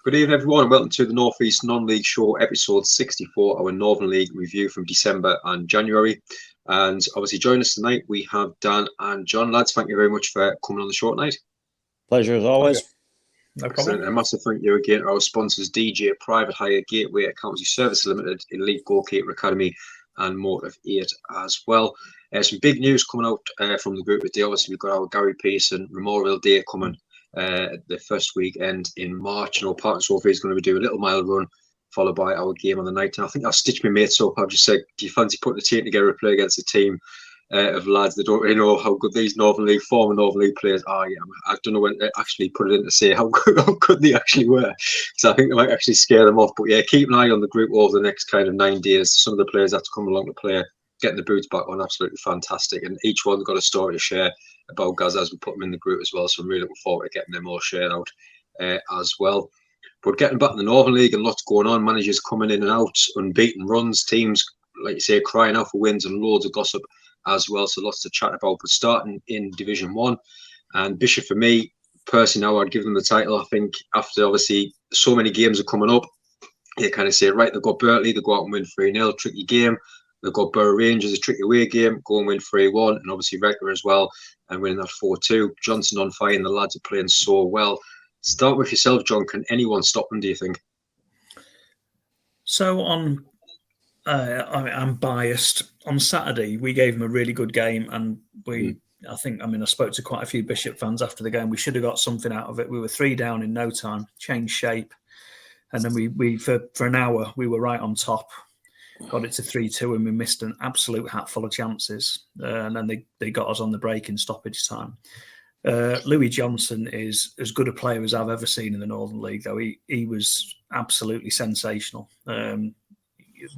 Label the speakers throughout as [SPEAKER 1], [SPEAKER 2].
[SPEAKER 1] Good evening, everyone, and welcome to the North East Non-League Show, episode 64, our Northern League review from December and January. And obviously, joining us tonight, we have Dan and John. Lads, thank you very much for coming on the show tonight.
[SPEAKER 2] Pleasure as always.
[SPEAKER 3] No problem.
[SPEAKER 1] And a massive thank you again to our sponsors, DJ Private Hire, Gateway Accountancy Services Limited, Elite Goalkeeper Academy, and Motive 8 as well. Some big news coming out from the group today. Obviously, we've got our Gary Pearson Memorial Day coming the first weekend in March. You know, Park and Sophie is going to be doing a little mile run, followed by our game on the night. And I think I've stitched my mates up. I've just said, do you fancy putting the team together to play against a team of lads that don't really know how good these former Northern League players are? Yeah, I don't know when to actually put it in to say how good they actually were. So I think they might actually scare them off. But yeah, keep an eye on the group over the next kind of 9 days. Some of the players that come along to play, getting the boots back on, absolutely fantastic. And each one's got a story to share about Gaz as we put them in the group as well. So I'm really looking forward to getting them all shared out as well. But getting back in the Northern League and lots going on, managers coming in and out, unbeaten runs, teams, like you say, crying out for wins and loads of gossip as well. So lots to chat about. But starting in Division 1, and Bishop, for me, personally now, I'd give them the title. I think after obviously so many games are coming up, you kind of say, right, they've got Berkeley, they go out and win 3-0, tricky game. They've got Borough Rangers, a tricky away game, go and win 3-1, and obviously Wrecker as well, and winning that 4-2. Johnson on fire, and the lads are playing so well. Start with yourself, John. Can anyone stop them, do you think?
[SPEAKER 3] So I'm biased. On Saturday, we gave them a really good game, and I spoke to quite a few Bishop fans after the game. We should have got something out of it. We were 3 down in no time, changed shape, and then we for an hour we were right on top. Got it to 3-2, and we missed an absolute hatful of chances. And then they got us on the break in stoppage time. Louis Johnson is as good a player as I've ever seen in the Northern League, though. He was absolutely sensational.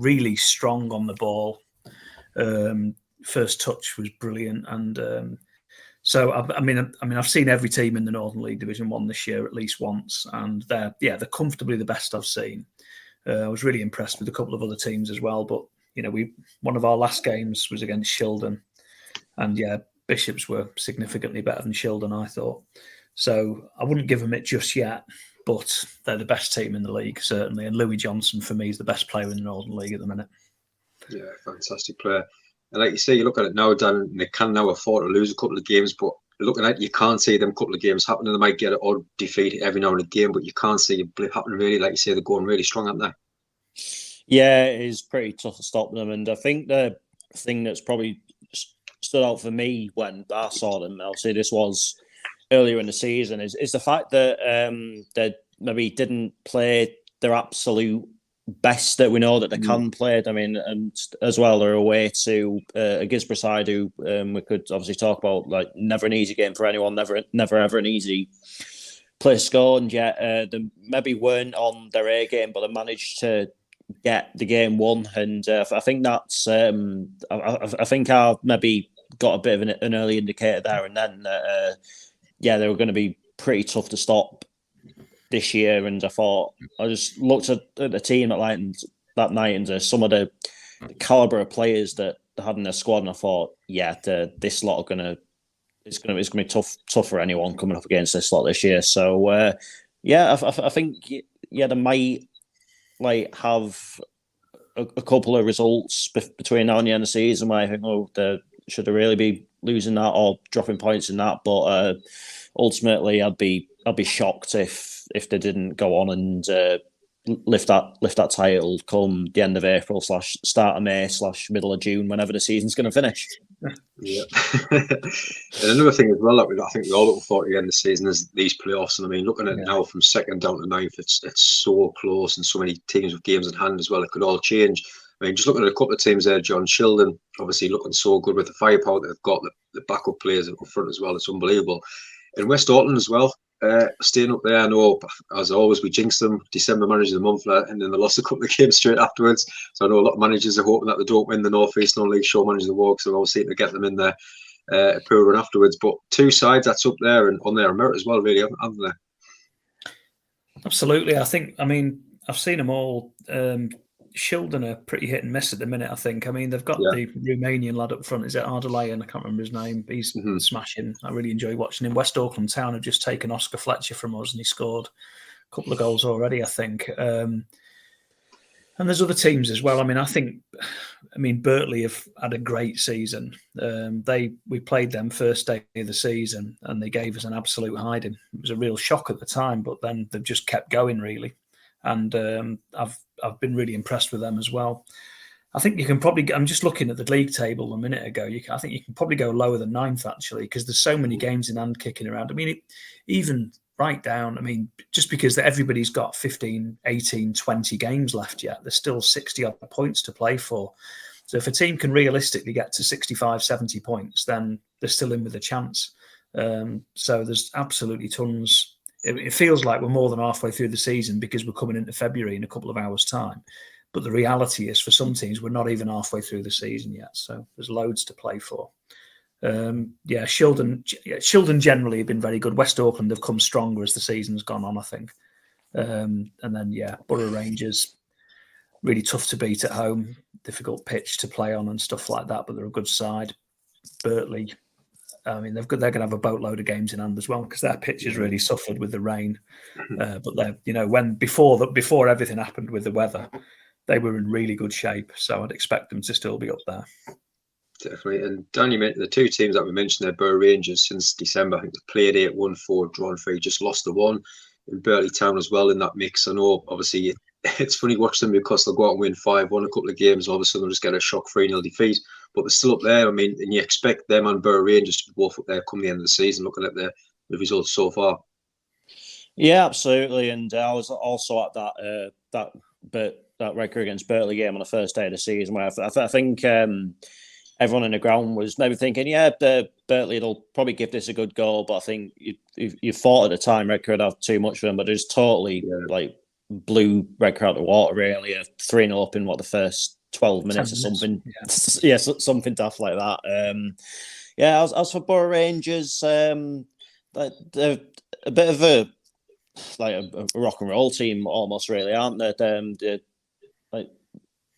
[SPEAKER 3] Really strong on the ball. First touch was brilliant, and so I've seen every team in the Northern League Division 1 this year at least once, and they're comfortably the best I've seen. I was really impressed with a couple of other teams as well, but one of our last games was against Shildon, and Bishops were significantly better than Shildon, I thought. So I wouldn't give them it just yet, but they're the best team in the league, certainly. And Louis Johnson, for me, is the best player in the Northern League at the minute. Yeah,
[SPEAKER 1] fantastic player. And like you say, you look at it now, Dan, and they can now afford to lose a couple of games, but looking at it, you can't see them couple of games happening. They might get an odd defeat every now and again, but you can't see a blip happening really. Like you say, they're going really strong, aren't they?
[SPEAKER 2] Yeah, it is pretty tough to stop them. And I think the thing that's probably stood out for me when I saw them, obviously this was earlier in the season, is the fact that they maybe didn't play their absolute best that we know that they can play. I mean, and as well, they're away to a Gisborough side who we could obviously talk about, like, never an easy game for anyone, never ever an easy place to go, and yet they maybe weren't on their A game, but they managed to get the game won. And I think that's I think I maybe got a bit of an early indicator there, and then they were going to be pretty tough to stop this year. And I thought, I just looked at the team that night and some of the caliber of players that they had in their squad, and I thought, this lot are it's gonna be tough for anyone coming up against this lot this year. So I think they might have a couple of results between now and the end of the season where I think, should they really be losing that or dropping points in that? But ultimately, I'd be shocked if they didn't go on and lift that title come the end of April / start of May / middle of June, whenever the season's going to finish.
[SPEAKER 1] Yeah. And another thing as well that I think we all look forward to the end of the season is these playoffs. And I mean, looking at it now from second down to ninth, it's so close, and so many teams with games in hand as well. It could all change. I mean, just looking at a couple of teams there, John, Shildon, obviously looking so good with the firepower they've got, the backup players up front as well. It's unbelievable. And West Auckland as well, staying up there. I know, as always, we jinxed them. December manager of the month, and then they lost a couple of games straight afterwards. So I know a lot of managers are hoping that they don't win the North East Non-League Show Manager of the Walk, so obviously to get them in there a poor run afterwards. But two sides that's up there and on their merit as well, really, haven't they?
[SPEAKER 3] Absolutely. I've seen them all. Shildon are pretty hit and miss at the minute, I think. I mean, they've got the Romanian lad up front. Is it Ardalayan? I can't remember his name. He's smashing. I really enjoy watching him. West Auckland Town have just taken Oscar Fletcher from us, and he scored couple of goals already, I think. And there's other teams as well. I mean, Birtley have had a great season. We played them first day of the season, and they gave us an absolute hiding. It was a real shock at the time, but then they've just kept going really, and I've been really impressed with them as well. I think you can probably. I'm just looking at the league table a minute ago. I think you can probably go lower than 9th actually, because there's so many games in hand kicking around. I mean, even right down. I mean, just because everybody's got 15, 18, 20 games left yet, there's still 60 odd points to play for. So if a team can realistically get to 65, 70 points, then they're still in with a chance. So there's absolutely tons. It feels like we're more than halfway through the season because we're coming into February in a couple of hours' time. But the reality is, for some teams, we're not even halfway through the season yet. So there's loads to play for. Shildon generally have been very good. West Auckland have come stronger as the season's gone on, I think. And then, Borough Rangers, really tough to beat at home, difficult pitch to play on and stuff like that, but they're a good side. Birtley, I mean, they're going to have a boatload of games in hand as well because their pitch has really suffered with the rain. But they're, before everything happened with the weather, they were in really good shape. So I'd expect them to still be up there.
[SPEAKER 1] Definitely. And Dan, you mentioned the two teams that we mentioned there, Borough Rangers, since December. I think they played 8, won 4, drawn 3, just lost the 1. In Birtley Town as well in that mix. I know, obviously, it's funny watching them because they'll go out and win 5-1 a couple of games, and all of a sudden they'll just get a shock 3-0 defeat. But they're still up there. I mean, and you expect them and Borough Rangers to be both up there come the end of the season, looking at the results so far.
[SPEAKER 2] Yeah, absolutely. And I was also at that record against Birtley game on the first day of the season, where I think everyone in the ground was maybe thinking, Birtley will probably give this a good go, but I think you thought at the time Red Could have too much for them, but it was totally blew Red Could out the water, really. 3-0 up in the first 12 minutes or something. Yeah, something daft like that. As for Borough Rangers, they're a bit of a rock and roll team almost, really, aren't they? They're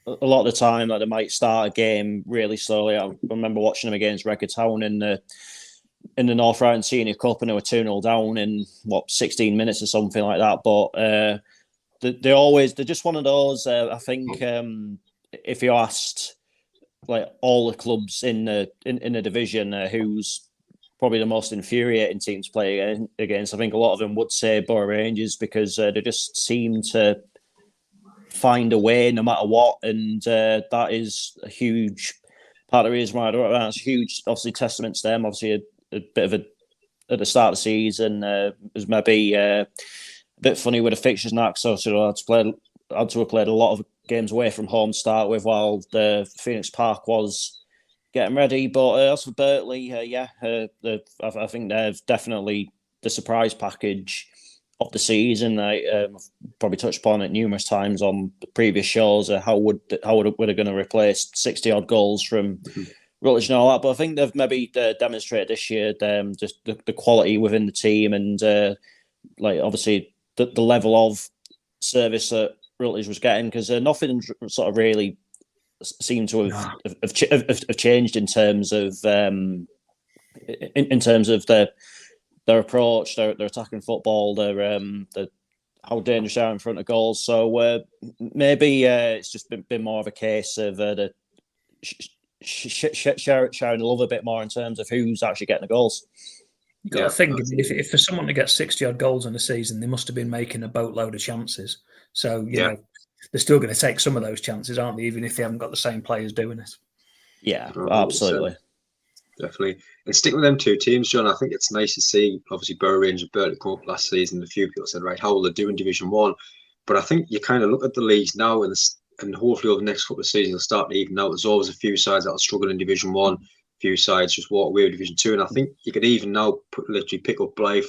[SPEAKER 2] a lot of the time, they might start a game really slowly. I remember watching them against Red Town in the North Round Senior Cup, and they were 2-0 down in 16 minutes or something like that. But they're just one of those. I think if you asked all the clubs in the division who's probably the most infuriating team to play against, I think a lot of them would say Borough Rangers, because they just seem to find a way no matter what, and that is a huge part of the reason why I don't. That's a huge, obviously, testament to them. Obviously, a bit of at the start of the season was maybe a bit funny with the fixtures now, so I had to have played a lot of games away from home to start with, while the Phoenix Park was getting ready. But as for Birtley, I think they're definitely the surprise package of the season. I've probably touched upon it numerous times on the previous shows. How would they going to replace 60 odd goals from Rutledge and all that? But I think they've maybe demonstrated this year just the quality within the team, and obviously the level of service that Rutledge was getting, because nothing sort of really seemed to have changed in terms of their approach, their attacking football, their how dangerous they are in front of goals. So maybe it's just been more of a case of the sharing the love a bit more in terms of who's actually getting the goals.
[SPEAKER 3] You've got to think, if for someone to get 60 odd goals in a season, they must have been making a boatload of chances. So you know, they're still going to take some of those chances, aren't they? Even if they haven't got the same players doing it.
[SPEAKER 2] Yeah, absolutely.
[SPEAKER 1] Definitely. And sticking with them two teams, John, I think it's nice to see, obviously, Borough Rangers and Birtley come up last season. A few people said, right, how will they do in Division 1? But I think you kind of look at the leagues now, and hopefully over the next couple of seasons, they'll start to even out. There's always a few sides that will struggle in Division 1, a few sides just walk away with Division 2. And I think you could even now literally pick up Blythe,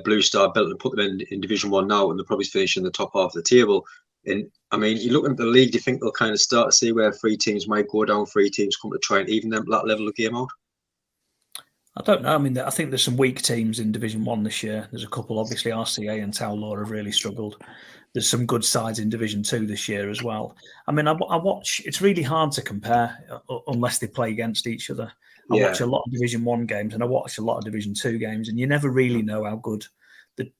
[SPEAKER 1] Blue Star, Belton, and put them in Division 1 now, and they'll probably finish in the top half of the table. And I mean, you look at the league, do you think they'll kind of start to see where 3 teams might go down, 3 teams come to try and even them that level of game out?
[SPEAKER 3] I don't know. I mean, I think there's some weak teams in Division 1 this year. There's a couple, obviously, RCA and Towlaw have really struggled. There's some good sides in Division 2 this year as well. I mean, I watch, it's really hard to compare unless they play against each other. I watch a lot of Division 1 games and I watch a lot of Division 2 games, and you never really know how good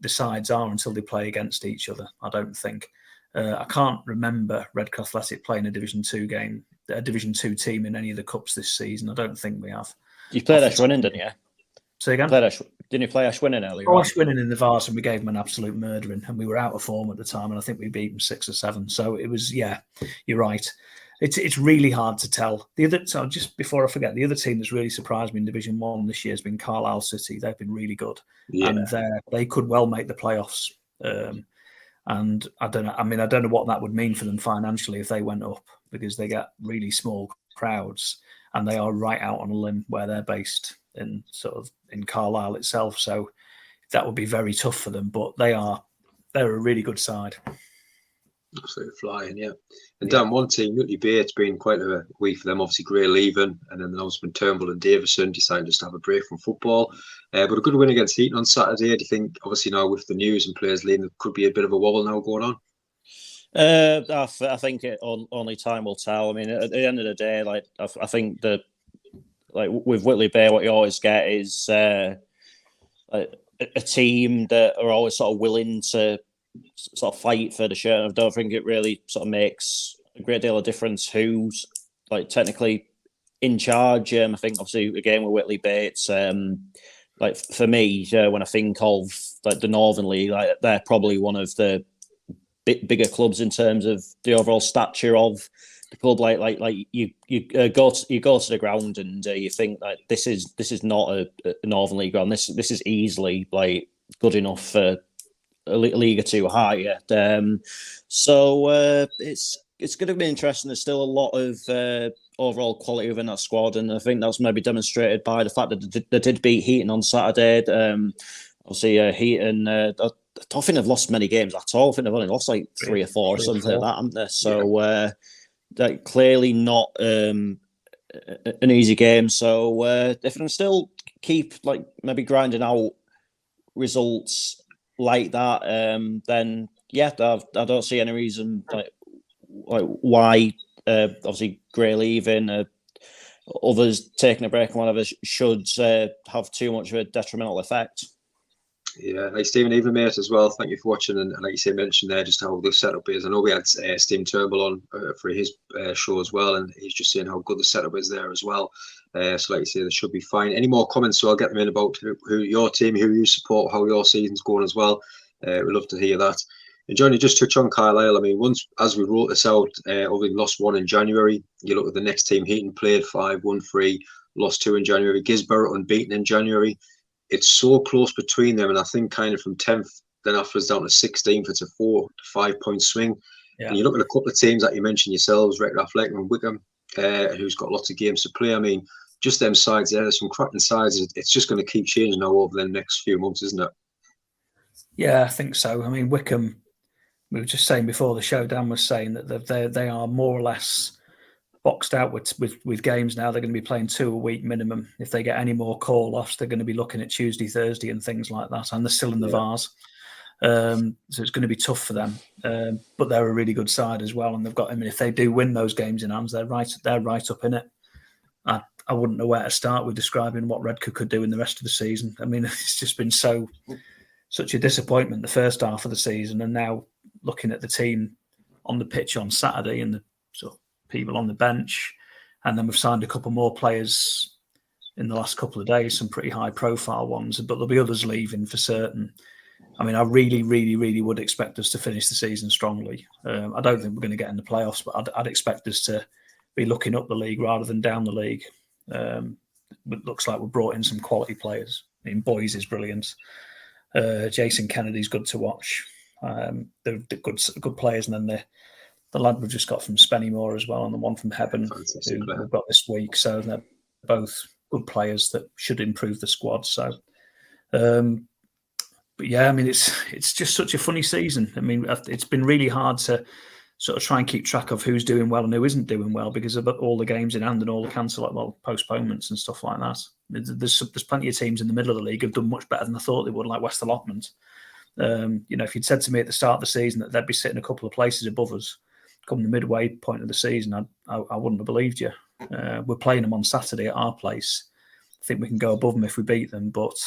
[SPEAKER 3] the sides are until they play against each other. I don't think. I can't remember Redcar Athletic playing a Division 2 game, a Division 2 team in any of the cups this season. I don't think we have.
[SPEAKER 2] You played Ashwinning, didn't you?
[SPEAKER 3] Say again?
[SPEAKER 2] Didn't you play Ashwinning earlier?
[SPEAKER 3] Ashwinning in the Vars, and we gave them an absolute murdering, and we were out of form at the time, and I think we beat them 6 or 7. So it was, yeah, you're right. It's really hard to tell. So just before I forget, the other team that's really surprised me in Division 1 this year has been Carlisle City. They've been really good, and they could well make the playoffs. And I don't know. I mean, I don't know what that would mean for them financially if they went up, because they get really small crowds, and they are right out on a limb where they're based in Carlisle itself. So that would be very tough for them. But they're a really good side.
[SPEAKER 1] Absolutely flying, yeah. And Dan, one team, Nutley Bay, it's been quite a week for them. Obviously, Gray leaving, and then there's been Turnbull and Davison deciding just to have a break from football. But a good win against Heaton on Saturday. Do you think, obviously now with the news and players leaving, there could be a bit of a wobble now going on?
[SPEAKER 2] I think only time will tell. I mean, at the end of the day, like I think that, like with Whitley Bay, what you always get is like a team that are always sort of willing to sort of fight for the shirt. I don't think it really sort of makes a great deal of difference who's like technically in charge. I think obviously again with Whitley Bay, it's like for me when I think of like the Northern League, like they're probably one of the bigger clubs in terms of the overall stature of the club. Like you go to the ground and you think like this is not a Northern League ground. This is easily like good enough for a league or two higher. So it's going to be interesting. There's still a lot of overall quality within that squad, and I think that's maybe demonstrated by the fact that they did beat Heaton on Saturday. Obviously, Heaton, I don't think they've lost many games at all. I think they've only lost like 3 or 4 or something like that, haven't they? So they're clearly not an easy game. So if they can still keep like maybe grinding out results like that, then yeah, I don't see any reason like why obviously Gray leaving, others taking a break and whatever should have too much of a detrimental effect.
[SPEAKER 1] Yeah, like Stephen, even mate as well. Thank you for watching, and like you say, mentioned there just how the setup is. I know we had Stephen Turnbull on for his show as well, and he's just saying how good the setup is there as well. So like you say, they should be fine. Any more comments? So I'll get them in about who your team, who you support, how your season's going as well. We'd love to hear that. And Johnny, just touch on Carlisle. I mean, once as we wrote this out, we lost 1 in January. You look at the next team, Heaton played 5, won 3, lost 2 in January. Gisborough unbeaten in January. It's so close between them, and I think kind of from 10th, then afterwards down to 16th, it's a 4 to 5 point swing. Yeah. And you look at a couple of teams that you mentioned yourselves, Redcar Athletic and Wickham, who's got lots of games to play. I mean, just them sides there, there's some cracking sides. It's just going to keep changing now over the next few months, isn't it?
[SPEAKER 3] Yeah, I think so. I mean, Wickham, we were just saying before the show, Dan was saying that they are more or less boxed out with games now. They're going to be playing 2 a week minimum. If they get any more call-offs, they're going to be looking at Tuesday, Thursday and things like that. And they're still in the Vars. So it's going to be tough for them. But they're a really good side as well. And they've got, I mean, if they do win those games in hands, they're right up in it. I wouldn't know where to start with describing what Redcar could do in the rest of the season. I mean, it's just been such a disappointment the first half of the season. And now looking at the team on the pitch on Saturday and the sort of people on the bench, and then we've signed a couple more players in the last couple of days, some pretty high profile ones, but there'll be others leaving for certain. I mean, I really, really, really would expect us to finish the season strongly. I don't think we're going to get in the playoffs, but I'd expect us to be looking up the league rather than down the league. It looks like we've brought in some quality players. I mean, Boys is brilliant. Jason Kennedy's good to watch. They're good players, and then the lad we've just got from Spennymoor as well, and the one from Hebburn who we've got this week. So they're both good players that should improve the squad. So, but yeah, I mean, it's just such a funny season. I mean, it's been really hard to sort of try and keep track of who's doing well and who isn't doing well because of all the games in hand and all the postponements and stuff like that. There's plenty of teams in the middle of the league who've done much better than I thought they would, like West Allotment. If you'd said to me at the start of the season that they'd be sitting a couple of places above us come the midway point of the season, I wouldn't have believed you. We're playing them on Saturday at our place. I think we can go above them if we beat them, but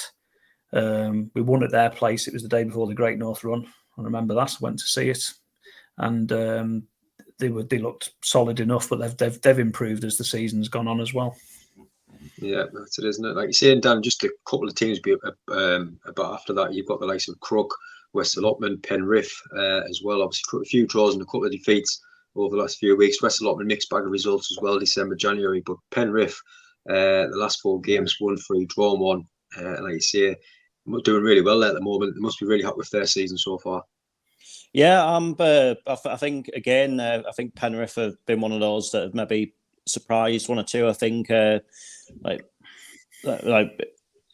[SPEAKER 3] We won at their place. It was the day before the Great North Run. I remember that. I went to see it, and they looked solid enough, but they've improved as the season's gone on as well.
[SPEAKER 1] Yeah, that's it, isn't it? Like you say, Dan, just a couple of teams about after that. You've got the likes of Crook, West Allotment, Penrith as well. Obviously, a few draws and a couple of defeats over the last few weeks. West Allotment mixed bag of results as well, December, January. But Penrith, the last 4 games, 1-3, drawn 1. And like you say, doing really well there at the moment. They must be really happy with their season so far.
[SPEAKER 2] Yeah, I think again, I think Penrith have been one of those that have maybe surprised one or two. I think when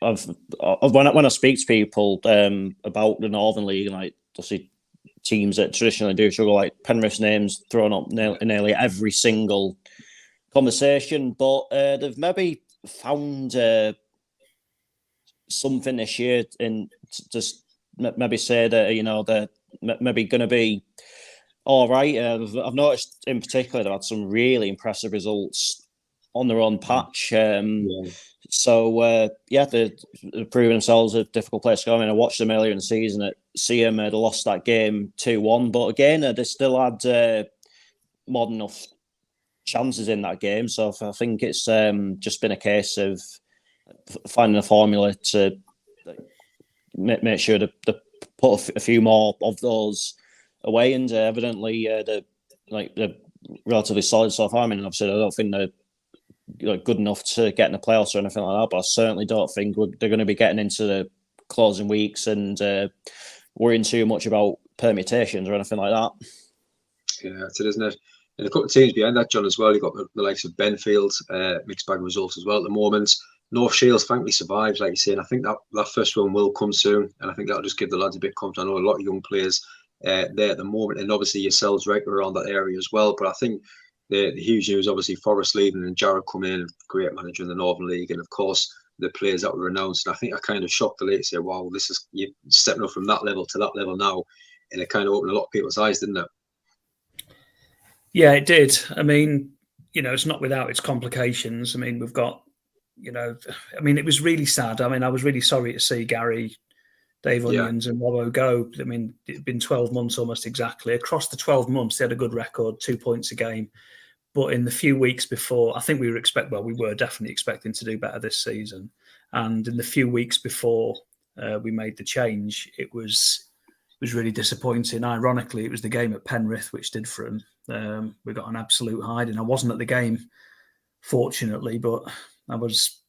[SPEAKER 2] I speak to people about the Northern League, like obviously teams that traditionally do struggle, like Penrith's name's thrown up in nearly every single conversation, but they've maybe found something this year in just maybe say that they're maybe going to be all right. I've noticed in particular they've had some really impressive results on their own patch. So they're proving themselves a difficult place to go. I mean, I watched them earlier in the season at Seaham. They lost that game 2-1, but again, they still had more than enough chances in that game. So I think it's just been a case of finding a formula to make sure to put a few more of those away, and evidently they're relatively solid so far. I mean, obviously, I don't think they're good enough to get in the playoffs or anything like that, but I certainly don't think they're going to be getting into the closing weeks and worrying too much about permutations or anything like that.
[SPEAKER 1] Yeah, that's it, isn't it? And a couple of teams behind that, John, as well. You've got the likes of Benfield, mixed bag of results as well at the moment. North Shields thankfully survives, like you say, and I think that first one will come soon, and I think that'll just give the lads a bit of confidence. I know a lot of young players there at the moment, and obviously yourselves right around that area as well. But I think the huge news, obviously, Forrest leaving and Jarrod coming in, great manager in the Northern League, and of course the players that were announced. And I think I kind of shocked the late to say, wow, this is you stepping up from that level to that level now, and it kind of opened a lot of people's eyes, didn't it?
[SPEAKER 3] Yeah, it did. I mean, it's not without its complications. I mean, we've got, it was really sad. I mean, I was really sorry to see Gary, Dave Onions and Robbo go. I mean, it'd been 12 months almost exactly. Across the 12 months, they had a good record, 2 points a game. But in the few weeks before, I think we were definitely expecting to do better this season. And in the few weeks before we made the change, it was really disappointing. Ironically, it was the game at Penrith which did for him. We got an absolute hiding. I wasn't at the game, fortunately, but I was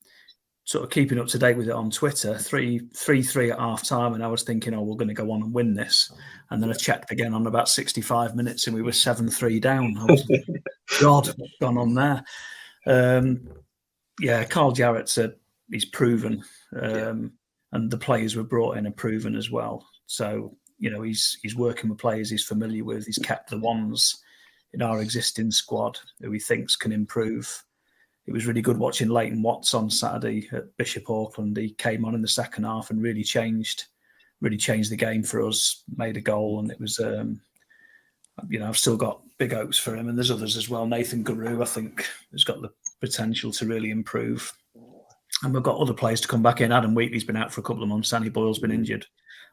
[SPEAKER 3] sort of keeping up to date with it on Twitter. 3-3 at half time, and I was thinking, we're going to go on and win this. And then I checked again on about 65 minutes, and we were 7-3 down. I was like, God, what's gone on there? Carl Jarrett's he's proven, and the players were brought in are proven as well. So he's working with players he's familiar with. He's kept the ones in our existing squad who he thinks can improve. It was really good watching Leighton Watts on Saturday at Bishop Auckland. He came on in the second half and really changed the game for us, made a goal, and it was, I've still got big hopes for him, and there's others as well. Nathan Guru, I think, has got the potential to really improve. And we've got other players to come back in. Adam Wheatley's been out for a couple of months. Danny Boyle's been injured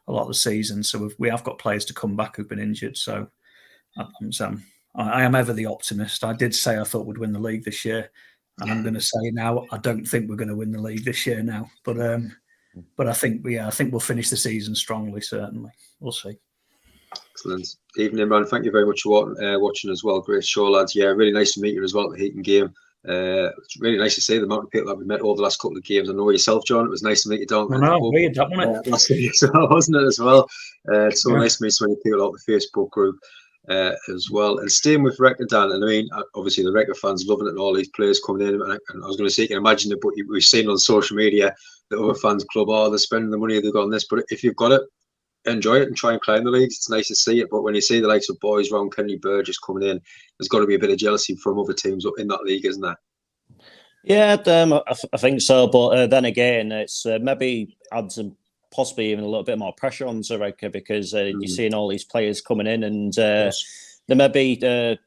[SPEAKER 3] a lot of the season. So we have got players to come back who've been injured. So I am ever the optimist. I did say I thought we'd win the league this year. And I'm going to say now, I don't think we're going to win the league this year now. But I think we'll finish the season strongly, certainly. We'll see.
[SPEAKER 1] Excellent. Evening, man. Thank you very much for watching as well. Great show, lads. Yeah, really nice to meet you as well at the Heaton game. It's really nice to see the amount of people that we met over the last couple of games. I know yourself, John. It was nice to meet you down.
[SPEAKER 3] I know, weird, that wasn't it?
[SPEAKER 1] Wasn't it as well? It's so nice to meet so many people out the Facebook group as well. And staying with Wrecker, Dan, and I mean, obviously the Wrecker fans loving it and all these players coming in. And I was going to say, you can imagine it, but we've seen on social media the other fans club, they're spending the money, they've got on this. But if you've got it, enjoy it and try and climb the leagues. It's nice to see it, but when you see the likes of boys around Kenny Burgess coming in, there's got to be a bit of jealousy from other teams up in that league, isn't there?
[SPEAKER 2] Yeah, I think so. But then again, it's maybe adds possibly even a little bit more pressure on Zareka because you're seeing all these players coming in and they may be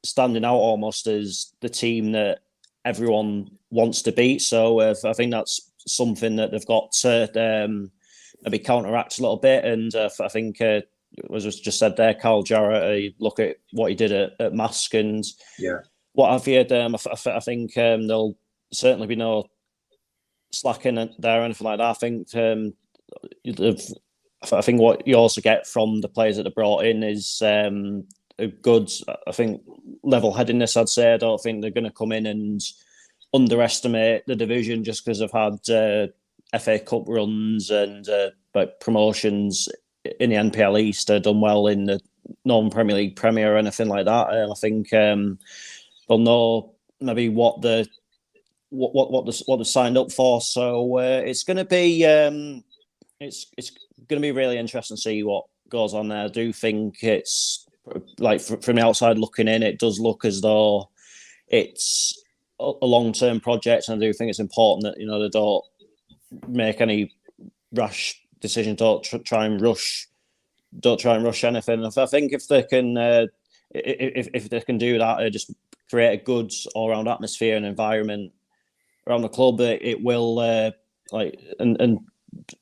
[SPEAKER 2] standing out almost as the team that everyone wants to beat. So I think that's something that they've got to maybe counteract a little bit. And I think, as was just said there, Carl Jarrett, look at what he did at Mask and what have you. I think there'll certainly be no slacking there or anything like that. I think what you also get from the players that they brought in is a good, I think, level-headedness, I'd say. I don't think they're going to come in and underestimate the division just because they've had FA Cup runs and promotions in the NPL East. They've done well in the Northern Premier League Premier or anything like that. And I think they'll know maybe what they signed up for. So it's going to be it's going to be really interesting to see what goes on there. I do think it's like from the outside looking in, it does look as though it's a long-term project, and I do think it's important that they don't make any rash decisions, don't try and rush anything. I think if they can do that, just create a good all-round atmosphere and environment around the club, it will and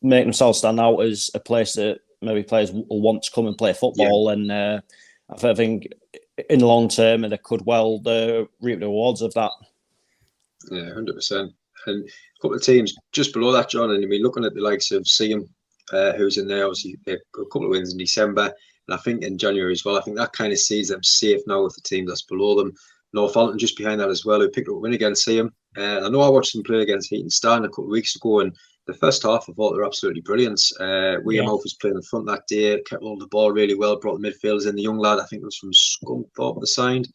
[SPEAKER 2] make themselves stand out as a place that maybe players will want to come and play football. And I think in the long term, they could well reap the rewards of that.
[SPEAKER 1] Yeah, 100%. And a couple of teams just below that, John, and I mean, looking at the likes of Seaham, who's in there, obviously a couple of wins in December, and I think in January as well. I think that kind of sees them safe now with the team that's below them. Northampton just behind that as well, who picked up a win against Seaham. I know I watched them play against Heaton Stan a couple of weeks ago, and the first half I thought they were absolutely brilliant. Wearmouth was playing in front that day, kept hold of the ball really well, brought the midfielders in. The young lad, I think it was from Scunthorpe, the signed.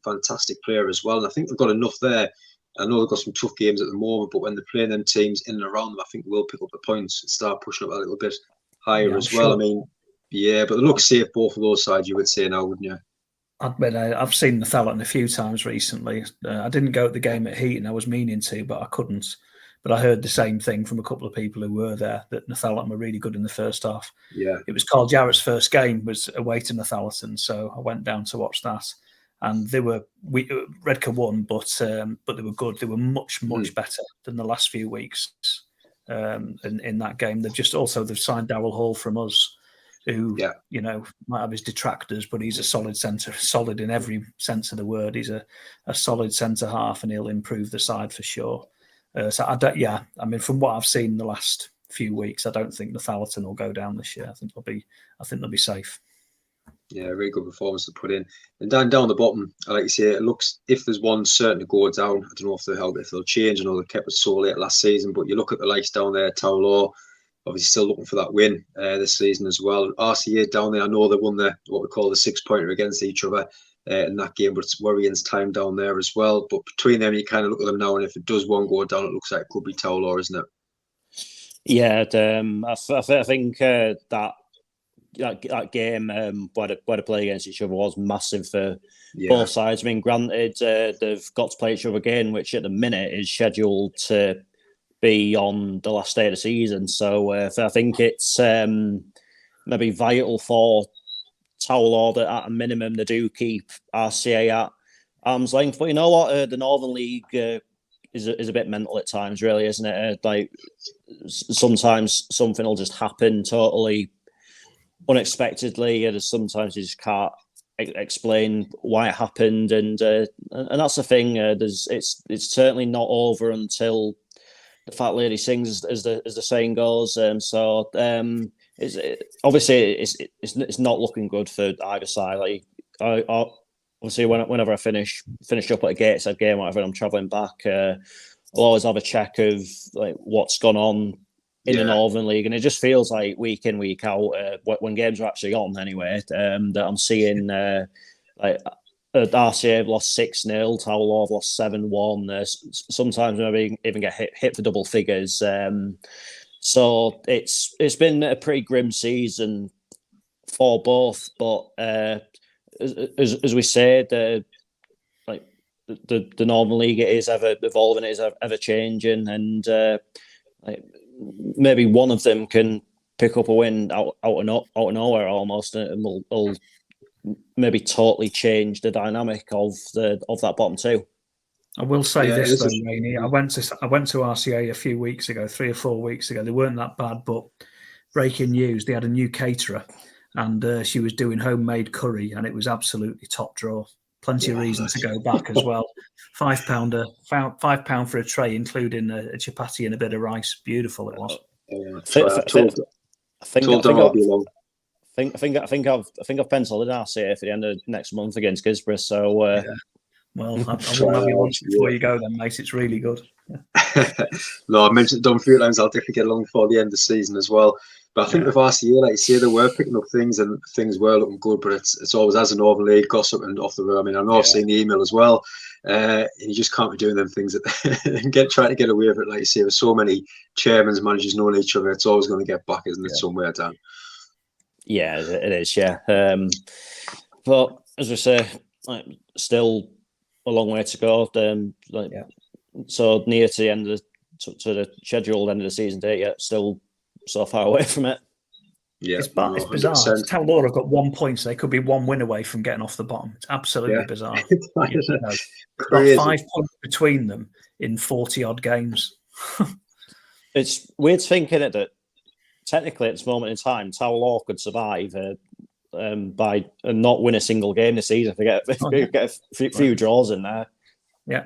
[SPEAKER 1] Fantastic player as well. And I think they've got enough there. I know they've got some tough games at the moment, but when they're playing them teams in and around them, I think we'll pick up the points and start pushing up a little bit higher as well. Sure. I mean, but they look safe, both of those sides, you would say now, wouldn't you?
[SPEAKER 3] I've seen Northampton a few times recently. I didn't go at the game at Heaton. I was meaning to, but I couldn't. But I heard the same thing from a couple of people who were there, that Northampton were really good in the first half.
[SPEAKER 1] Yeah,
[SPEAKER 3] it was Carl Jarrett's first game was away to Northampton, so I went down to watch that. And Redcar won, but they were good. They were much better than the last few weeks in that game. They've signed Darryl Hall from us, who might have his detractors, but he's a solid centre, solid in every sense of the word. He's a solid centre half, and he'll improve the side for sure. I mean, from what I've seen in the last few weeks, I don't think Northampton will go down this year. I think they'll be safe.
[SPEAKER 1] Yeah, really good performance to put in. And down the bottom, I like to say, it looks, if there's one certain to go down, I don't know if they'll change. I know they kept it so late last season, but you look at the likes down there, Tower obviously still looking for that win this season as well. RCA down there, I know they won what we call the 6-pointer against each other in that game, but it's worrying time down there as well. But between them, you kind of look at them now, and if it does one go down, it looks like it could be Tower, isn't it?
[SPEAKER 2] Yeah, I think that game where they play against each other was massive for both sides. I mean, granted, they've got to play each other again, which at the minute is scheduled to be on the last day of the season. So I think it's maybe vital for Tower that at a minimum they do keep RCA at arm's length. But you know what? The Northern League is a bit mental at times, really, isn't it? Like sometimes something will just happen totally unexpectedly, and sometimes you just can't explain why it happened, and that's the thing. It's certainly not over until the fat lady sings, as the saying goes. It's not looking good for either side. Like I obviously whenever I finish up at a Gateshead game, whatever, I'm travelling back, I'll always have a check of like what's gone on in the Northern League, and it just feels like week in, week out, when games are actually on anyway, that I'm seeing like RCA have lost 6-0, Tower have lost 7-1. Sometimes maybe even get hit for double figures. So it's been a pretty grim season for both. But as we said, the Northern League, it is ever evolving, it is ever changing, and maybe one of them can pick up a win out of nowhere almost, and will maybe totally change the dynamic of that bottom two.
[SPEAKER 3] I will say
[SPEAKER 1] Yeah,
[SPEAKER 3] this though, Rainey. I went to RCA a few weeks ago, 3 or 4 weeks ago. They weren't that bad, but breaking news: they had a new caterer, and she was doing homemade curry, and it was absolutely top drawer. Plenty of reason to go back as well. £5 for a tray, including a chapati and a bit of rice. Beautiful it was.
[SPEAKER 2] I think I've penciled in RCA for the end of next month against Gisborough. So
[SPEAKER 3] yeah. Well, I won't have your lunch before you go then, mate. It's really good.
[SPEAKER 1] No, I mentioned it done a few times. I'll definitely get along before the end of the season as well. But I think with RCA, like you say, they were picking up things and things were looking good, but it's always as an overlay gossip and off the road. I mean, I know I've seen the email as well. And you just can't be doing them things that trying to get away with it. Like you say, with so many chairmen, managers knowing each other, it's always going to get back, isn't it, somewhere down?
[SPEAKER 2] Yeah, it is, yeah. But as we say, still a long way to go. So near to the end of the scheduled end of the season date, yet still so far away from it.
[SPEAKER 3] Yeah, it's bizarre. Town Law have got 1 point, so they could be 1 win away from getting off the bottom. It's absolutely bizarre. Got 5 points between them in 40 odd games.
[SPEAKER 2] It's weird thinking it that technically at this moment in time, Town Law could survive by not win a single game this season. If they get a few draws in there.
[SPEAKER 3] Yeah.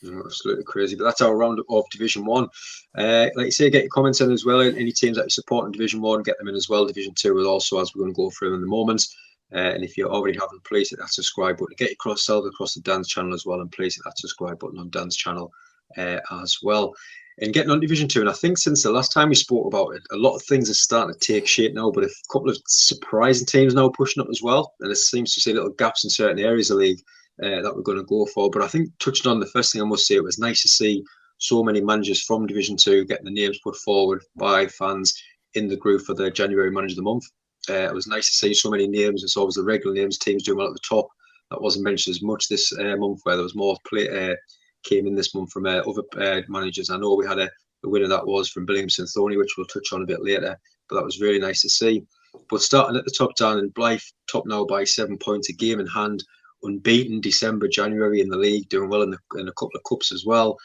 [SPEAKER 1] Absolutely crazy, but that's our roundup of Division 1. Like you say, get your comments in as well. Any teams that you support in Division 1, get them in as well. Division 2 is also, as we're going to go through in the moment. And if you already haven't, please hit that subscribe button. Get your cross-sell across the Dan's channel as well, and please hit that subscribe button on Dan's channel as well. And getting on Division 2, and I think since the last time we spoke about it, a lot of things are starting to take shape now, but a couple of surprising teams now pushing up as well. And it seems to see little gaps in certain areas of the league that we're going to go for. But I think touching on the first thing, I must say it was nice to see so many managers from Division 2 getting the names put forward by fans in the group for the January Manager of the Month. It was nice to see so many names. It's always the regular names, teams doing well at the top. That wasn't mentioned as much this month, where there was more play came in this month from other managers. I know we had a winner that was from Billingston Thorny, which we'll touch on a bit later, but that was really nice to see. But starting at the top down, in Blythe, top now by 7 points, a game in hand, unbeaten December, January in the league, doing well in a couple of cups as well.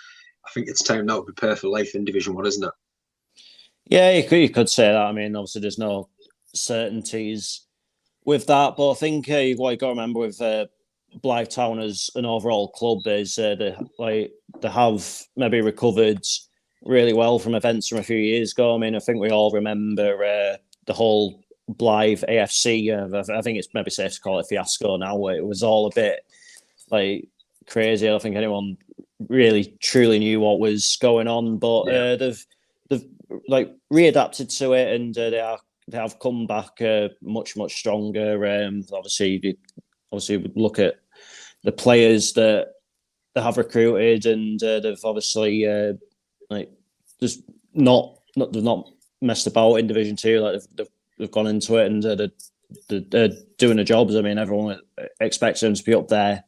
[SPEAKER 1] I think it's time now to prepare for life in Division 1, isn't it?
[SPEAKER 2] Yeah, you could say that. I mean, obviously there's no certainties with that, but I think what you got to remember with Blythe Town as an overall club is they have maybe recovered really well from events from a few years ago. I mean, I think we all remember the whole Blythe AFC. I think it's maybe safe to call it fiasco now, where it was all a bit crazy. I don't think anyone really truly knew what was going on, but they've readapted to it, and they have come back much stronger. Obviously look at the players that they have recruited, and they've obviously just not messed about in Division 2. They've gone into it, and they're doing the jobs. I mean, everyone expects them to be up there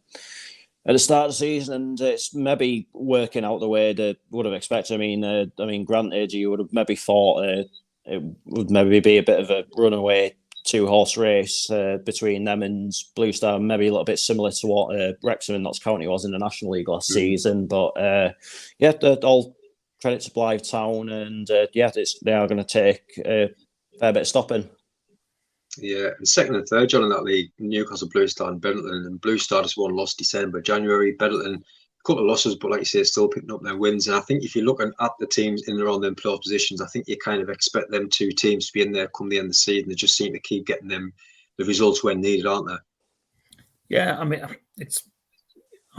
[SPEAKER 2] at the start of the season, and it's maybe working out the way they would have expected. I mean, granted, you would have maybe thought it would maybe be a bit of a runaway 2-horse race between them and Blue Star, maybe a little bit similar to what Wrexham and Notts County was in the National League last season. But all credit to Blythe Town, and they are going to take a fair bit of stopping.
[SPEAKER 1] Yeah, and second and third, John, in that league, Newcastle, Blue Star and Bedlington. And Blue Star just lost December, January. Bedlington, a couple of losses, but like you say, still picking up their wins. And I think if you're looking at the teams in and around them playoff positions, I think you kind of expect them two teams to be in there come the end of the season. They just seem to keep getting them the results when needed, aren't they?
[SPEAKER 3] Yeah, I mean, it's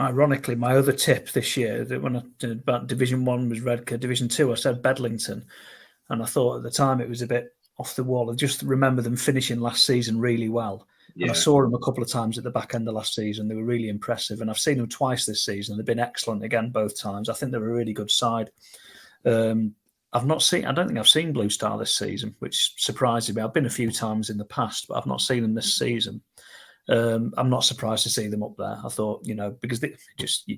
[SPEAKER 3] ironically my other tip this year that when I did about Division 1 was Redcar, Division 2 I said Bedlington, and I thought at the time it was a bit off the wall. I just remember them finishing last season really well. Yeah. And I saw them a couple of times at the back end of last season. They were really impressive. And I've seen them twice this season. They've been excellent again both times. I think they're a really good side. I don't think I've seen Blue Star this season, which surprises me. I've been a few times in the past, but I've not seen them this season. I'm not surprised to see them up there. I thought, because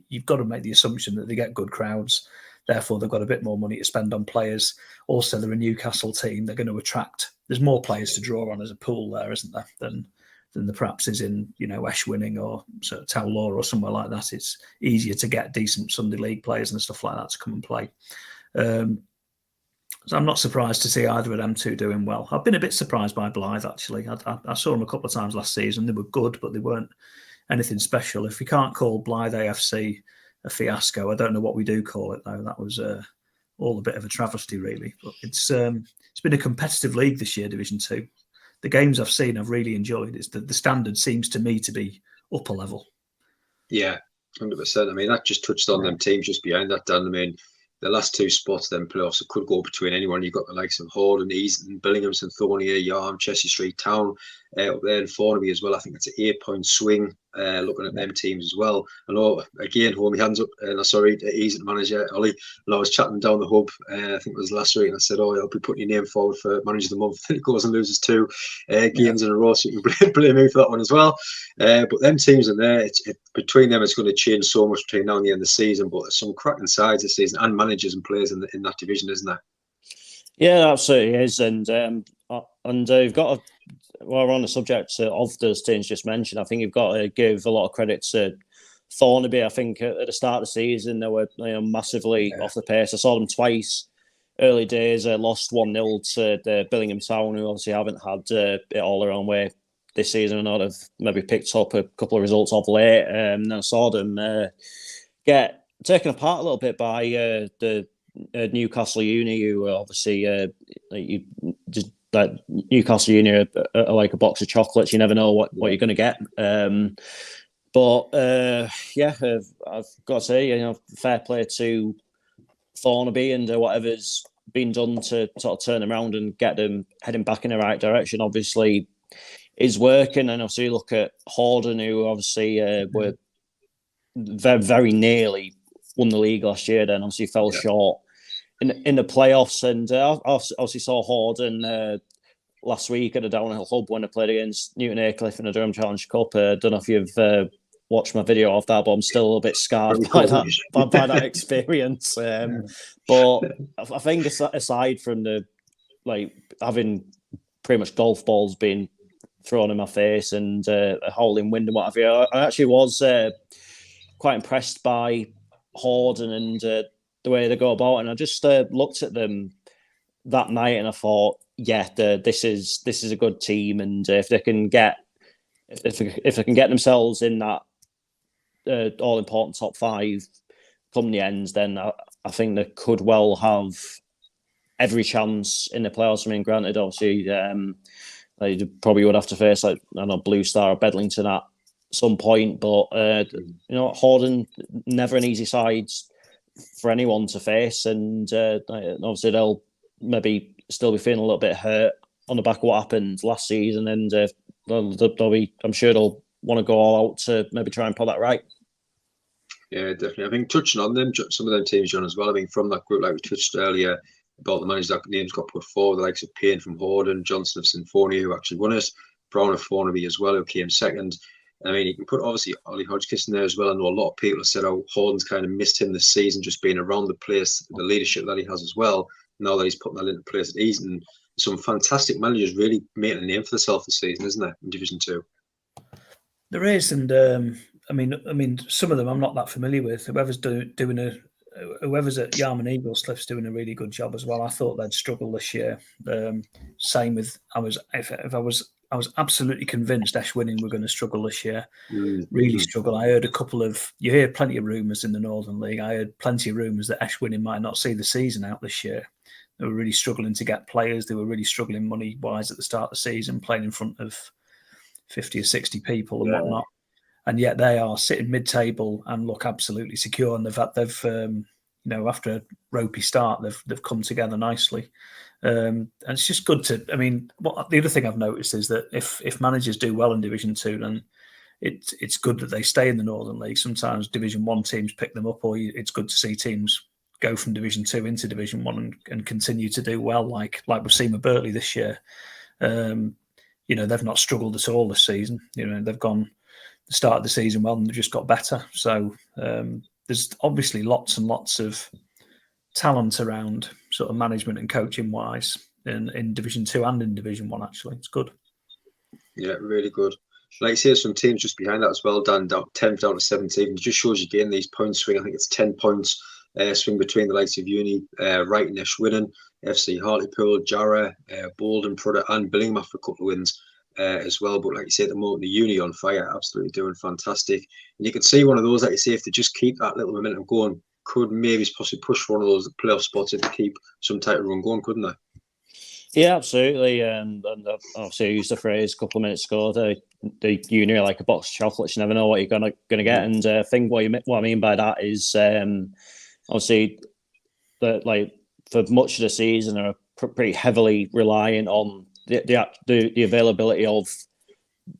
[SPEAKER 3] you've got to make the assumption that they get good crowds. Therefore, they've got a bit more money to spend on players. Also, they're a Newcastle team. They're going to attract. There's more players to draw on as a pool there, isn't there, than than there perhaps is in, Eschwinning or sort of Towlaw or somewhere like that. It's easier to get decent Sunday League players and stuff like that to come and play. So I'm not surprised to see either of them two doing well. I've been a bit surprised by Blythe, actually. I saw them a couple of times last season. They were good, but they weren't anything special. If we can't call Blythe AFC a fiasco, I don't know what we do call it, though. That was all a bit of a travesty, really. But it's been a competitive league this year, Division 2. The games I've seen, I've really enjoyed. It's the standard seems to me to be upper level.
[SPEAKER 1] Yeah, 100%. I mean, that just touched on them teams just behind that, Dan. I mean, the last two spots then playoffs, it could go between anyone. You've got the likes of Horden, Easton, Billingham, St Thonia, Yarm, Chelsea Street Town, up there in Thornaby as well. I think it's an 8-point swing. Looking at them teams as well. I know, again, hold my hands up, and sorry, Easton manager Ollie, and I was chatting down the hub, I think it was last week, and I said, I'll be putting your name forward for manager of the month. Then it goes and loses 2 games in a row, so you can blame me for that one as well. But them teams in there, between them, it's going to change so much between now and the end of the season, but there's some cracking sides this season, and managers and players in that division, isn't there?
[SPEAKER 2] Yeah, absolutely is, and you've got to, while we're on the subject of those teams just mentioned, I think you've got to give a lot of credit to Thornaby. I think at the start of the season, they were massively off the pace. I saw them twice early days, lost 1-0 to the Billingham Town, who obviously haven't had it all their own way this season and not have maybe picked up a couple of results of late. And I saw them get taken apart a little bit by the Newcastle Uni, who obviously that Newcastle Uni are like a box of chocolates. You never know what you're going to get. But I've got to say, fair play to Thornaby and whatever's been done to sort of turn them around and get them heading back in the right direction. Obviously, is working. And also you look at Horden, who obviously were very, very nearly won the league last year. Then obviously fell short in the playoffs, and obviously saw Horden last week at the Downhill Hub when they played against Newton Aycliffe in the Durham Challenge Cup. I don't know if you've watched my video of that, but I'm still a little bit scarred by that experience. But I think aside from the having pretty much golf balls being thrown in my face and a howling wind and what have you, I actually was quite impressed by Horden and the way they go about it. And I just looked at them that night and I thought, this is a good team, and if they can get themselves in that all important top 5 come the end, then I think they could well have every chance in the playoffs. I mean, granted, obviously, they probably would have to face Blue Star or Bedlington at some point, but Horden, never an easy side for anyone to face, and obviously they'll maybe still be feeling a little bit hurt on the back of what happened last season, and I'm sure they'll want to go all out to maybe try and put that right.
[SPEAKER 1] Yeah, definitely. I think touching on them, some of them teams, John, as well. I mean, from that group, like we touched earlier about the managers that names got put forward, the likes of Payne from Horden, Johnson of Symphonia, who actually won it, Brown of Thornaby as well, who came second. I mean, you can put obviously Ollie Hodgkiss in there as well. I know a lot of people have said how Horden's kind of missed him this season, just being around the place, the leadership that he has as well. Now that he's putting that into place at Easton, some fantastic managers really making a name for themselves this season, isn't there, in Division 2?
[SPEAKER 3] There is, and I mean, some of them I'm not that familiar with. Whoever's at Yarm and Eaglescliff's doing a really good job as well. I thought they'd struggle this year. Same with I was absolutely convinced Eschwinning were going to struggle this year. Really struggle. I heard you hear plenty of rumours in the Northern League. I heard plenty of rumours that Eschwinning might not see the season out this year. They were really struggling to get players. They were really struggling money-wise at the start of the season, playing in front of 50 or 60 people and whatnot. And yet they are sitting mid-table and look absolutely secure. And they've after a ropey start, they've come together nicely. And it's just good to. I mean, the other thing I've noticed is that if managers do well in Division 2, then it's good that they stay in the Northern League. Sometimes Division 1 teams pick them up, or it's good to see teams go from Division 2 into Division 1 and continue to do well, like we've seen with Birtley this year. They've not struggled at all this season. They've gone the start of the season well, and they've just got better. So there's obviously lots and lots of talent around, sort of management and coaching wise, in Division 2 and in Division 1. Actually, it's good.
[SPEAKER 1] Yeah, really good. Like you say, some teams just behind that as well, down 10th down to 17th. It just shows you again these points swing. I think it's 10 points swing between the likes of Uni, Wright, Winning, FC Hartlepool, Jarrah, Bolden, Prudhoe, and Billingham for a couple of wins as well. But like you say, at the moment, the Uni on fire, absolutely doing fantastic. And you can see one of those, like you say, if they just keep that little momentum going, could maybe possibly push for one of those playoff spots if they keep some type of run going, couldn't they?
[SPEAKER 2] Yeah, absolutely. And obviously, I used the phrase a couple of minutes ago. The Uni are like a box of chocolates. You never know what you're gonna get. And I think what I mean by that is obviously that, like, for much of the season are pretty heavily reliant on the availability of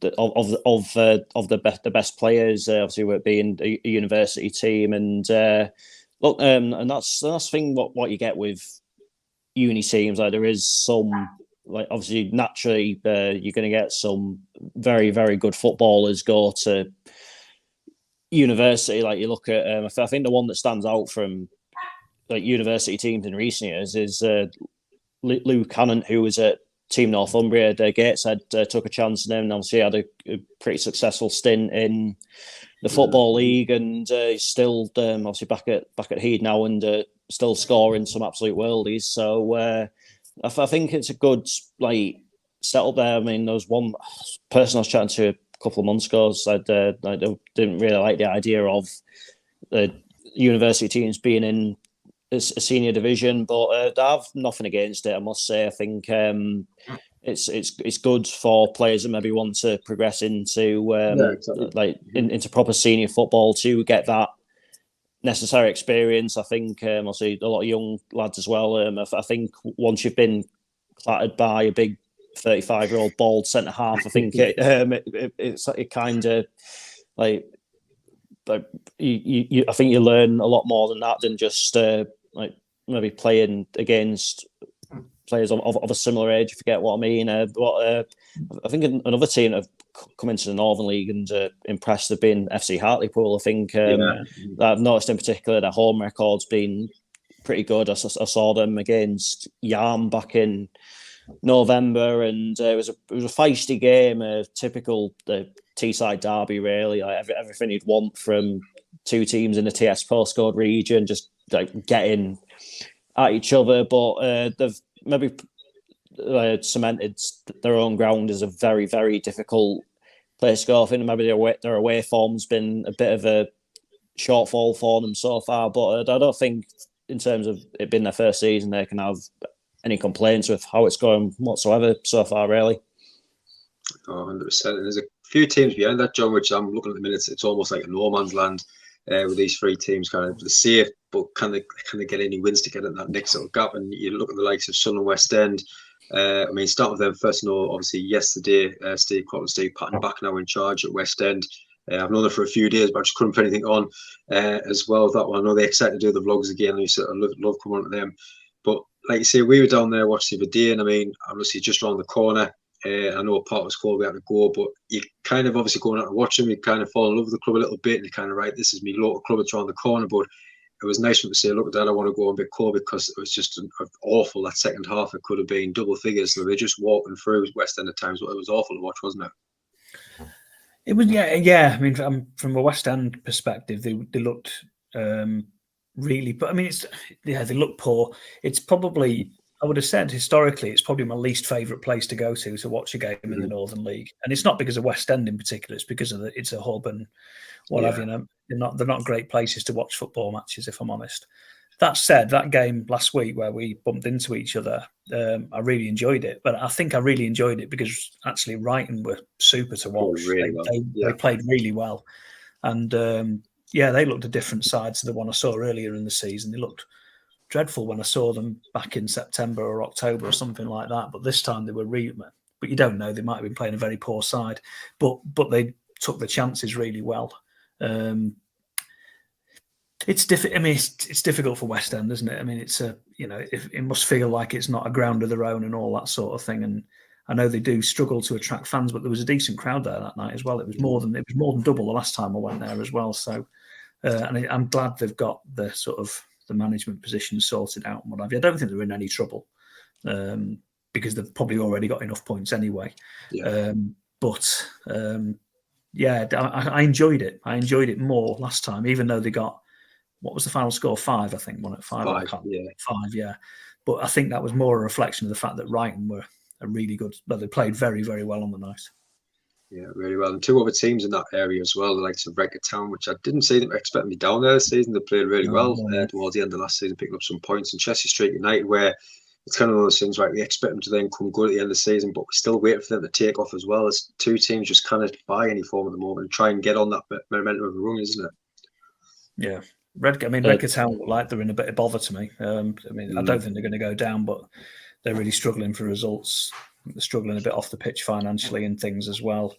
[SPEAKER 2] the best players. Obviously, with it being a university team, and and that's the thing. What you get with Uni teams, like, there is some, like, obviously naturally you're going to get some very, very good footballers go to university. Like, you look at I think the one that stands out from, like, university teams in recent years is Lou Cannon, who was at Team Northumbria. Gateshead took a chance on him, and obviously had a pretty successful stint in the Football League, and he's still obviously back at Heed now, and still scoring some absolute worldies. So I think it's a good, like, setup there. I mean, there was one person I was chatting to a couple of months ago said they didn't really like the idea of the university teams being in a senior division, but I have nothing against it, I must say. I think it's good for players that maybe want to progress into into proper senior football to get that necessary experience. I think obviously a lot of young lads as well. I think once you've been clattered by a big 35-year-old bald centre half, I think it kind of, like you I think you learn a lot more than that, than just like maybe playing against players of a similar age, if you get what I mean. But I think another team that have come into the Northern League and impressed have been FC Hartlepool. I think I've noticed in particular their home record's been pretty good. I saw them against Yarm back in November, and it was a feisty game, a typical Teesside derby, really. Like, everything you'd want from two teams in the TS postcode region, just like getting at each other. But they've maybe cemented their own ground as a very, very difficult place to go. I think maybe their away form's been a bit of a shortfall for them so far, but I don't think, in terms of it being their first season, they can have any complaints with how it's going whatsoever so far, really.
[SPEAKER 1] 100%. And there's a few teams behind that, John, which I'm looking at the minutes. It's almost like a no man's land with these three teams kind of safe, but can they get any wins to get in that next little gap? And you look at the likes of Sunderland, West End. I mean, start with them first. Obviously yesterday, Steve Patton back now in charge at West End. I've known them for a few days, but I just couldn't put anything on as well. That one, I know they're excited to do the vlogs again. I love coming on to them. But like you say, we were down there watching the day, and I mean, obviously just around the corner. I know part was called, we had to go, but you kind of obviously going out and watching, you kind of fall in love with the club a little bit, and you kind of, right, this is my local club, it's around the corner. But it was nice for them to say, look, Dad, I want to go a bit cold, because it was just awful. That second half, it could have been double figures. So they're just walking through West End at times. It was awful to watch, wasn't it?
[SPEAKER 3] It was, yeah. I mean, from a West End perspective, they looked really, but I mean, they look poor. It's probably, I would have said historically, it's probably my least favourite place to go to watch a game in the Northern League, and it's not because of West End in particular. It's because of it's a hub and what have you. They're not great places to watch football matches, if I'm honest. That said, that game last week where we bumped into each other, I really enjoyed it. But I think I really enjoyed it because actually Brighton were super to watch. They played really well, and they looked a different side to the one I saw earlier in the season. They looked dreadful when I saw them back in September or October or something like that. But this time they were but you don't know, they might have been playing a very poor side. But they took the chances really well. It's difficult. I mean, it's difficult for West End, isn't it? I mean, it's it must feel like it's not a ground of their own and all that sort of thing. And I know they do struggle to attract fans, but there was a decent crowd there that night as well. It was more than double the last time I went there as well. So, and I'm glad they've got the sort of the management position sorted out and what have you. I don't think they're in any trouble because they've probably already got enough points anyway. but yeah, I enjoyed it. I enjoyed it more last time, even though they got, what was the final score? 5, I think, won it 5.
[SPEAKER 1] 5, yeah.
[SPEAKER 3] 5, yeah. But I think that was more a reflection of the fact that Brighton were a really good, they played very, very well on the night.
[SPEAKER 1] Yeah, really well. And 2 other teams in that area as well, the likes of Redcar Town, which I didn't see them expect me down there this season. They played really well towards the end of last season, picking up some points. And Chester Street United, where it's kind of one of those things, right? We expect them to then come good at the end of the season, but we're still waiting for them to take off as well. As 2 teams just kind of buy any form at the moment and try and get on that momentum of a run, isn't it?
[SPEAKER 3] Yeah. Redcar Town look like they're in a bit of bother to me. I don't think they're going to go down, but they're really struggling for results. They're struggling a bit off the pitch financially and things as well,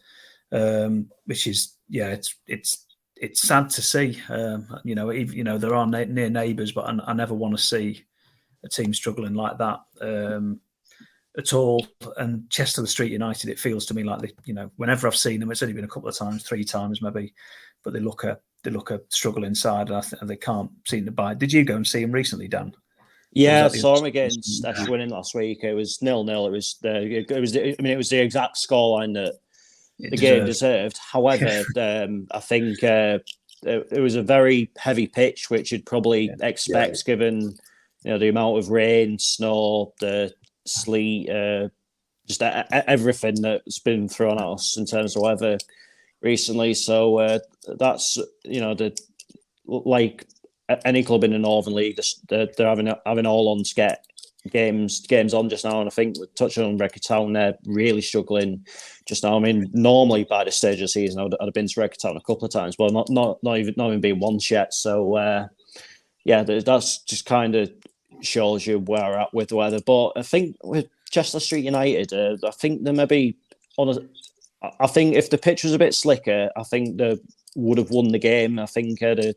[SPEAKER 3] which is, yeah, it's sad to see. There are near neighbours, but I never want to see a team struggling like that at all. And Chester Street United, it feels to me like whenever I've seen them, it's only been a couple of times, 3 times maybe, but they look a struggle inside, and they can't seem to buy. Did you go and see them recently, Dan?
[SPEAKER 2] Yeah, I saw him against Ashwin last week. It was 0-0. It was the exact scoreline that the game deserved. However, I think it was a very heavy pitch, which you'd probably expect given the amount of rain, snow, the sleet, just everything that's been thrown at us in terms of weather recently. So that's like any club in the Northern League, they're having all on to get games on just now. And I think we're touching on Redcar Town, they're really struggling just now. I mean, normally by this stage of the season, I'd have been to Redcar Town a couple of times, but not even been once yet. So that's just kind of shows you where we're at with the weather. But I think with Chester Street United, I think they maybe I think if the pitch was a bit slicker, I think they would have won the game. I think they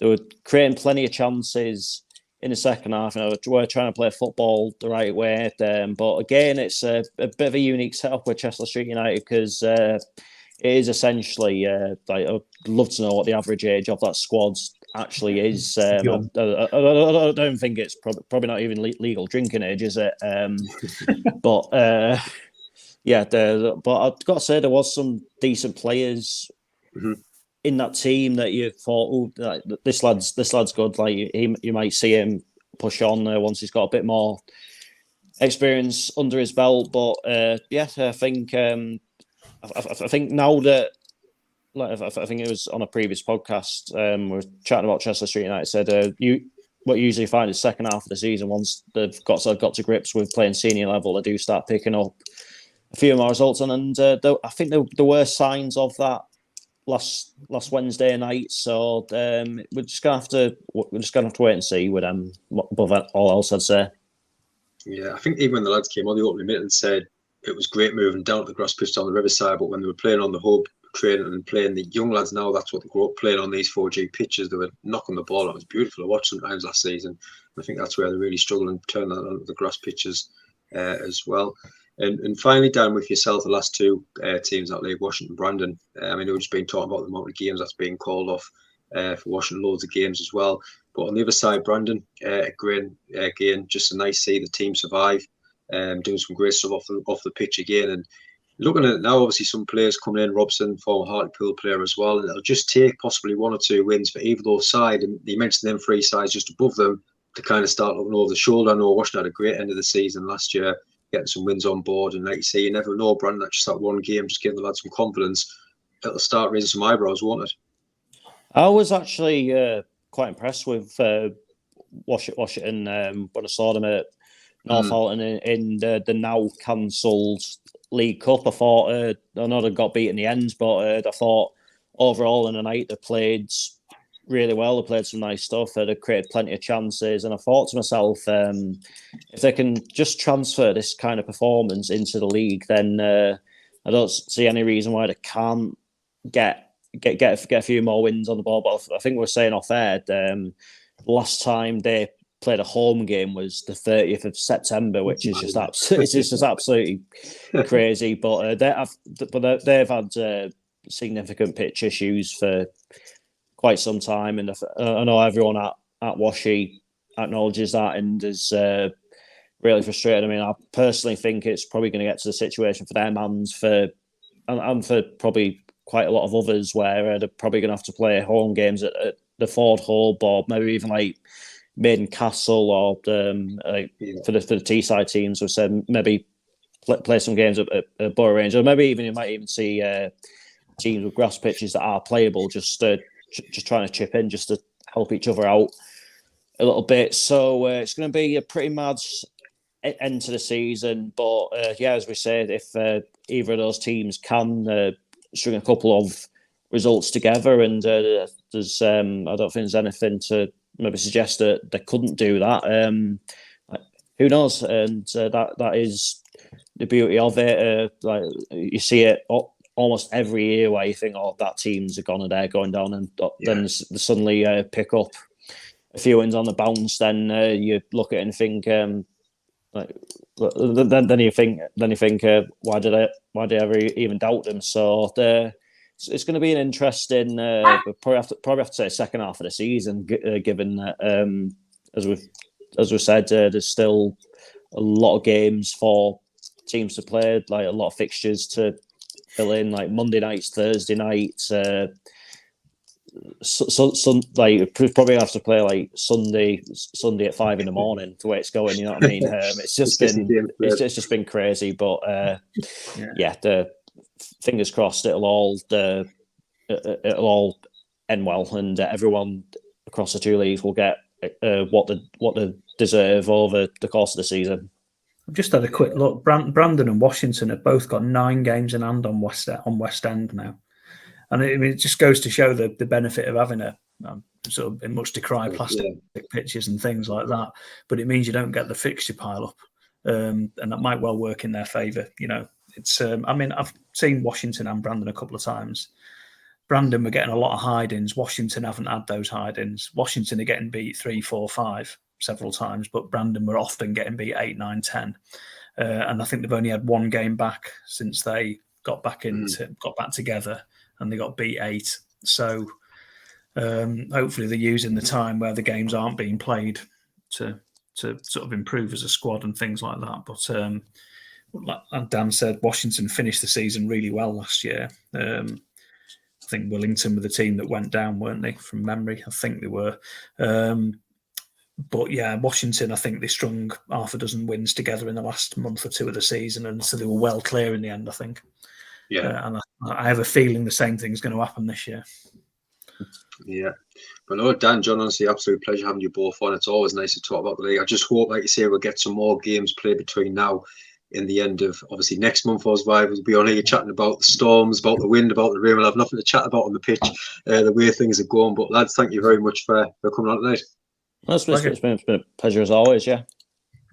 [SPEAKER 2] were creating plenty of chances in the second half. We're trying to play football the right way. But again, it's a bit of a unique setup with Chester Street United because it is essentially, I'd love to know what the average age of that squad actually is. I don't think it's probably not even legal drinking age, is it? But I've got to say there was some decent players in that team that you thought, this lad's good. Like you might see him push on once he's got a bit more experience under his belt. But I think I think now that, like, I think it was on a previous podcast, we were chatting about Chester Street United. Said what you usually find is second half of the season, once they've got to grips with playing senior level, they do start picking up a few more results. And I think there were signs of that last Wednesday night. So we're just gonna have to wait and see with them. Above all else, I'd say. Yeah,
[SPEAKER 1] I think even when the lads came on the opening minute and said it was great moving down to the grass pitch on the Riverside, but when they were playing on the hub, training and playing, the young lads now, that's what they grew up playing on these 4G pitches. They were knocking the ball out. It was beautiful to watch sometimes last season. I think that's where they're really struggling, turning that onto the grass pitches as well. And finally, Dan, with yourself, the last 2 teams that league, Washington, Brandon. We've just been talking about the amount of games that's being called off for Washington, loads of games as well. But on the other side, Brandon, again, just a nice see the team survive, doing some great stuff off the pitch again. And looking at it now, obviously some players coming in, Robson, former Hartlepool player as well, and it'll just take possibly 1 or 2 wins for either those sides. And you mentioned them 3 sides just above them to kind of start looking over the shoulder. I know Washington had a great end of the season last year, getting some wins on board. And like you say, you never know, Brandon, that just that 1 game, just giving the lads some confidence, it'll start raising some eyebrows, won't it?
[SPEAKER 2] I was actually quite impressed with Washington when I saw them at Northampton in the now cancelled League Cup. I thought, I know they got beat in the end, but I thought overall in the night they played really well. They played some nice stuff. They created plenty of chances, and I thought to myself, if they can just transfer this kind of performance into the league, then I don't see any reason why they can't get a few more wins on the board. But I think we were saying off air, last time they played a home game was the 30th of September, which is just absolutely crazy. But they've had significant pitch issues for quite some time, and I know everyone at Washy acknowledges that and is really frustrated. I mean, I personally think it's probably going to get to the situation for their mans for and for probably quite a lot of others where they're probably going to have to play home games at the Ford Hub, or maybe even like Maiden Castle, or for the Teesside teams, we said maybe play some games at Borough Range, or maybe even you might even see teams with grass pitches that are playable, just trying to chip in, just to help each other out a little bit. So it's going to be a pretty mad end to the season. But as we said, if either of those teams can string a couple of results together, and there's I don't think there's anything to maybe suggest that they couldn't do that. Who knows? And that is the beauty of it. Like you see it almost every year, where you think, "Oh, that team's gone and they're going down," and then they suddenly pick up a few wins on the bounce. Then you look at it and think, then you think, why did I ever even doubt them? So it's going to be an interesting, probably have to say, second half of the season, given that as we said, there's still a lot of games for teams to play, like a lot of fixtures to fill in, like Monday nights, Thursday nights. Like probably have to play like Sunday at 5 a.m. the way it's going. You know what I mean? It's just been crazy. But the fingers crossed it'll all end well, and everyone across the two leagues will get what they deserve over the course of the season.
[SPEAKER 3] I've just had a quick look. Brandon and Washington have both got 9 games in hand on West End now. And it just goes to show the benefit of having a sort of much decry plastic pitches and things like that. But it means you don't get the fixture pile up, and that might well work in their favour. You know, it's. I've seen Washington and Brandon a couple of times. Brandon were getting a lot of hide-ins. Washington haven't had those hide-ins. Washington are getting beat 3, 4, 5 several times, but Brandon were often getting beat 8, 9, 10. And I think they've only had one game back since they got back together. And they got beat 8. So hopefully they're using the time where the games aren't being played to sort of improve as a squad and things like that. But like Dan said, Washington finished the season really well last year. I think Wellington were the team that went down, weren't they? From memory, I think they were. But yeah, Washington, I think they strung half a dozen wins together in the last month or two of the season, and so they were well clear in the end, I think. Yeah, and I have a feeling the same thing's going to happen this year.
[SPEAKER 1] Yeah, but no, Dan, John, honestly, absolute pleasure having you both on. It's always nice to talk about the league. I just hope, like you say, we'll get some more games played between now and the end of, obviously, next month. Us Rivals will be on here chatting about the storms, about the wind, about the rain. We'll have nothing to chat about on the pitch, the way things are going. But lads, thank you very much for coming on tonight.
[SPEAKER 2] It's been a pleasure as always. Yeah.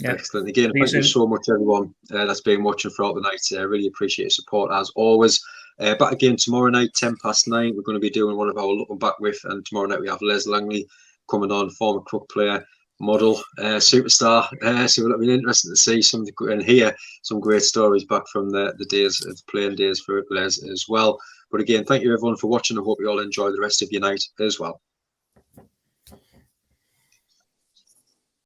[SPEAKER 1] Excellent. Again, thank you so much, everyone that's been watching throughout the night. I really appreciate your support as always. Back again tomorrow night, 9:10. We're going to be doing one of our looking back with, and tomorrow night we have Les Langley coming on, former Crook player, model, superstar. So it'll be interesting to see and hear some great stories back from the days of playing days for Les as well. But again, thank you everyone for watching. I hope you all enjoy the rest of your night as well.